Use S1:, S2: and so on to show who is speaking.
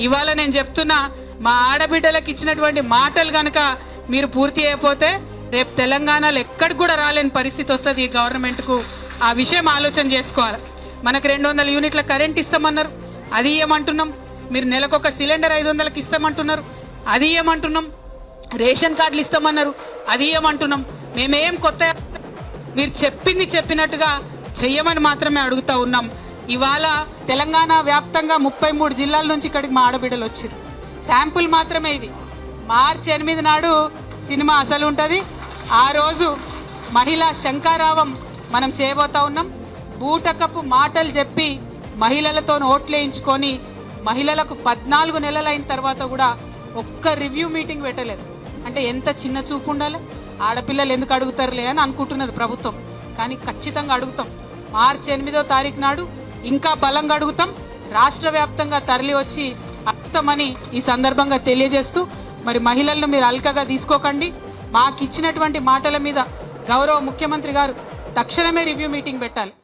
S1: ఇవాళ నేను చెప్తున్నా, మా ఆడబిడ్డలకు ఇచ్చినటువంటి మాటలు గనక మీరు పూర్తి అయిపోతే రేపు తెలంగాణలో ఎక్కడికి కూడా రాలేని పరిస్థితి వస్తుంది ఈ గవర్నమెంట్కు. ఆ విషయం ఆలోచన చేసుకోవాలి. మనకు 200 యూనిట్ల కరెంట్ ఇస్తామన్నారు, అది ఇవ్వమంటున్నాం. మీరు నెలకొక సిలిండర్ 500కి ఇస్తామంటున్నారు, అది ఇవ్వమంటున్నాం. రేషన్ కార్డులు ఇస్తామన్నారు, అది ఇవ్వమంటున్నాం. మేమేం కొత్త, మీరు చెప్పింది చెప్పినట్టుగా చెయ్యమని మాత్రమే అడుగుతా ఉన్నాం. ఇవాళ తెలంగాణ వ్యాప్తంగా 33 జిల్లాల నుంచి ఇక్కడికి మా ఆడబిడ్డలు వచ్చారు. శాంపుల్ మాత్రమే ఇది. మార్చి 8 నాడు సినిమా అసలు ఉంటుంది. ఆ రోజు మహిళా శంకారావం మనం చేయబోతా ఉన్నాం. బూటకపు మాటలు చెప్పి మహిళలతో ఓట్లేయించుకొని మహిళలకు 14 నెలలైన తర్వాత కూడా ఒక్క రివ్యూ మీటింగ్ పెట్టలేదు. అంటే ఎంత చిన్న చూపు ఉండాలి. ఆడపిల్లలు ఎందుకు అడుగుతారులే అని అనుకుంటున్నది ప్రభుత్వం, కానీ ఖచ్చితంగా అడుగుతాం. మార్చి 8వ తారీఖు నాడు ఇంకా బలంగా అడుగుతాం. రాష్ట్ర వ్యాప్తంగా తరలి వచ్చి అడుగుతామని ఈ సందర్భంగా తెలియజేస్తూ, మరి మహిళలను మీరు అల్కగా తీసుకోకండి. మాకిచ్చినటువంటి మాటల మీద గౌరవ ముఖ్యమంత్రి గారు తక్షణమే రివ్యూ మీటింగ్ పెట్టాలి.